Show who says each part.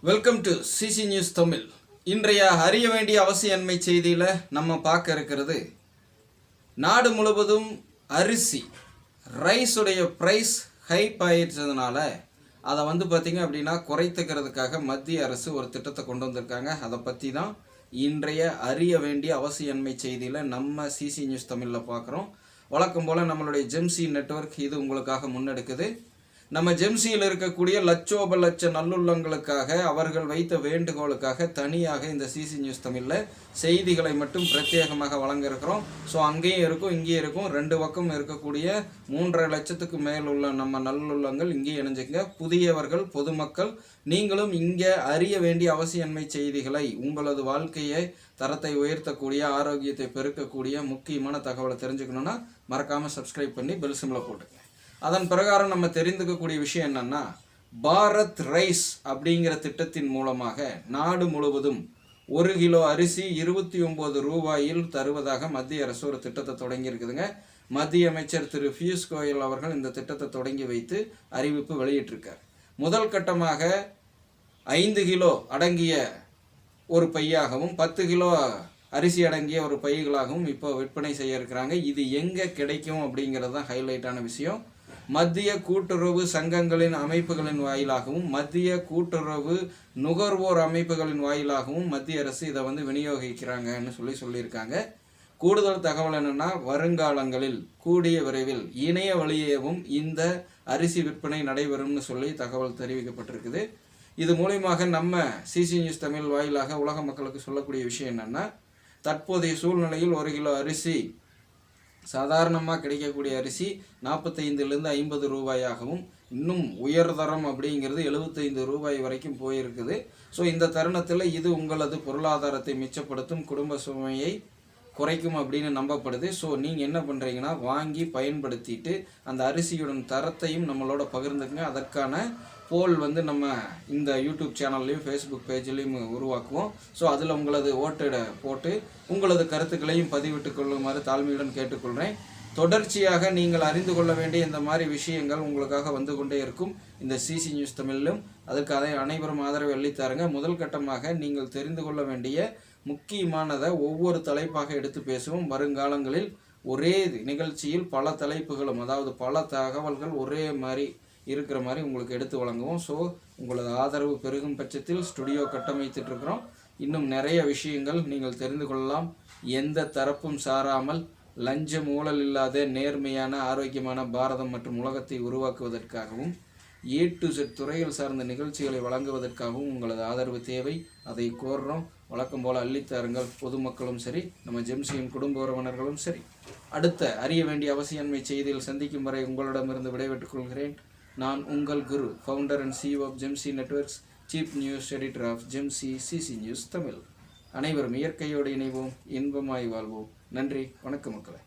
Speaker 1: Welcome to CC news Tamil. இன்றைய அறிய வேண்டிய அவசியன்மை செய்தியில் நம்ம பார்க்க இருக்கிறது, நாடு முழுவதும் அரிசி ரைஸுடைய ப்ரைஸ் ஹைப் ஆயிடுச்சதுனால அதை பார்த்திங்க அப்படின்னா குறைத்துக்கிறதுக்காக மத்திய அரசு ஒரு திட்டத்தை கொண்டு வந்திருக்காங்க. அதை பற்றி தான் இன்றைய அறிய வேண்டிய அவசியன்மை செய்தியில் நம்ம சிசி நியூஸ் தமிழில் பார்க்குறோம். வழக்கம் போல் நம்மளுடைய ஜெம்சி நெட்வொர்க் இது உங்களுக்காக முன்னெடுக்குது. நம்ம ஜெம்சியில் இருக்கக்கூடிய லட்சோப லட்ச நல்லுள்ளங்களுக்காக அவர்கள் வைத்த வேண்டுகோளுக்காக தனியாக இந்த சிசி நியூஸ் தமிழில் செய்திகளை மட்டும் பிரத்யேகமாக வழங்க இருக்கிறோம். ஸோ அங்கேயும் இருக்கும் இங்கேயும் இருக்கும், ரெண்டு பக்கம் இருக்கக்கூடிய 3.5 லட்சத்துக்கு மேல் உள்ள நம்ம நல்லுள்ளங்கள் இங்கே இணைஞ்சுங்க. புதியவர்கள் பொதுமக்கள் நீங்களும் இங்கே அறிய வேண்டிய அவசியன்மை செய்திகளை, உங்களது வாழ்க்கையை தரத்தை உயர்த்தக்கூடிய ஆரோக்கியத்தை பெருக்கக்கூடிய முக்கியமான தகவலை தெரிஞ்சுக்கணுன்னா மறக்காமல் சப்ஸ்கிரைப் பண்ணி பெல் சிம்பிளை போட்டுங்க. அதன் பிரகாரம் நம்ம தெரிந்துக்கக்கூடிய விஷயம் என்னன்னா, பாரத் ரைஸ் அப்படிங்கிற திட்டத்தின் மூலமாக நாடு முழுவதும் 1 கிலோ அரிசி 29 ரூபாயில் தருவதாக மத்திய அரசு ஒரு திட்டத்தை தொடங்கி இருக்குதுங்க. மத்திய அமைச்சர் திரு பியூஷ் கோயல் அவர்கள் இந்த திட்டத்தை தொடங்கி வைத்து அறிவிப்பு வெளியிட்டிருக்கார். முதல் கட்டமாக 5 கிலோ அடங்கிய ஒரு பையாகவும் 10 கிலோ அரிசி அடங்கிய ஒரு பைகளாகவும் இப்போ விற்பனை செய்ய இருக்கிறாங்க. இது எங்கே கிடைக்கும் அப்படிங்கிறது தான் ஹைலைட்டான விஷயம். மத்திய கூட்டுறவு சங்கங்களின் அமைப்புகளின் வாயிலாகவும் மத்திய கூட்டுறவு நுகர்வோர் அமைப்புகளின் வாயிலாகவும் மத்திய அரசு இதை விநியோகிக்கிறாங்கன்னு சொல்லியிருக்காங்க. கூடுதல் தகவல் என்னென்னா, வருங்காலங்களில் கூடிய விரைவில் இணைய வழியேவும் இந்த அரிசி விற்பனை நடைபெறும்னு சொல்லி தகவல் தெரிவிக்கப்பட்டிருக்குது. இது மூலியமாக நம்ம சிசி நியூஸ் தமிழ் வாயிலாக உலக மக்களுக்கு சொல்லக்கூடிய விஷயம் என்னென்னா, தற்போதைய சூழ்நிலையில் 1 கிலோ அரிசி சாதாரணமாக கிடைக்கக்கூடிய அரிசி 45லேருந்து 50 ரூபாயாகவும், இன்னும் உயர்தரம் அப்படிங்கிறது 75 ரூபாய் வரைக்கும் போயிருக்குது. ஸோ இந்த தருணத்தில் இது உங்களது பொருளாதாரத்தை மிச்சப்படுத்தும், குடும்ப சுமையை குறைக்கும் அப்படின்னு நம்பப்படுது. ஸோ நீங்கள் என்ன பண்ணுறீங்கன்னா, வாங்கி பயன்படுத்திட்டு அந்த அரிசியுடன் தரத்தையும் நம்மளோட பகிர்ந்துக்குங்க. அதற்கான போல் நம்ம இந்த யூடியூப் சேனல்லையும் ஃபேஸ்புக் பேஜ்லேயும் உருவாக்குவோம். ஸோ அதில் உங்களது ஓட்டை போட்டு உங்களது கருத்துக்களையும் பதிவிட்டு கொள்ளுமாறு தாழ்மையுடன் கேட்டுக்கொள்கிறேன். தொடர்ச்சியாக நீங்கள் அறிந்து கொள்ள வேண்டிய இந்த மாதிரி விஷயங்கள் உங்களுக்காக வந்து கொண்டே இருக்கும் இந்த சிசி நியூஸ் தமிழிலும். அதுக்கு அதை அனைவரும் ஆதரவு அளித்தாருங்க. முதல் கட்டமாக நீங்கள் தெரிந்து கொள்ள வேண்டிய முக்கியமானதை ஒவ்வொரு தலைப்பாக எடுத்து பேசுவோம். வருங்காலங்களில் ஒரே நிகழ்ச்சியில் பல தலைப்புகளும், அதாவது பல தகவல்கள் ஒரே மாதிரி இருக்கிற மாதிரி உங்களுக்கு எடுத்து வழங்குவோம். ஸோ உங்களது ஆதரவு பெருகும் பட்சத்தில் ஸ்டுடியோ கட்டமைத்துட்டு இருக்கிறோம். இன்னும் நிறைய விஷயங்கள் நீங்கள் தெரிந்து கொள்ளலாம். எந்த தரப்பும் சாராமல் லஞ்சம் ஊழல் இல்லாத நேர்மையான ஆரோக்கியமான பாரதம் மற்றும் உலகத்தை உருவாக்குவதற்காகவும் A to Z துறைகள் சார்ந்த நிகழ்ச்சிகளை வழங்குவதற்காகவும் உங்களது ஆதரவு தேவை. அதை கோர்றோம். வழக்கம் போல அள்ளித்தாருங்கள். பொதுமக்களும் சரி, நம்ம ஜெம்சியின் குடும்ப உறவினர்களும் சரி. அடுத்த அறிய வேண்டிய அவசியன்மை செய்தியில் சந்திக்கும் வரை உங்களிடமிருந்து விடைபெற்றுக் கொள்கிறேன். நான் உங்கள் குரு, founder and CEO of Jemsi networks, chief news editor of Jemsi CC news Tamil. அனைவரும் இயற்கையோடு இணைவோம், இன்பமாய் வாழ்வோம். நன்றி, வணக்கம் மக்களே.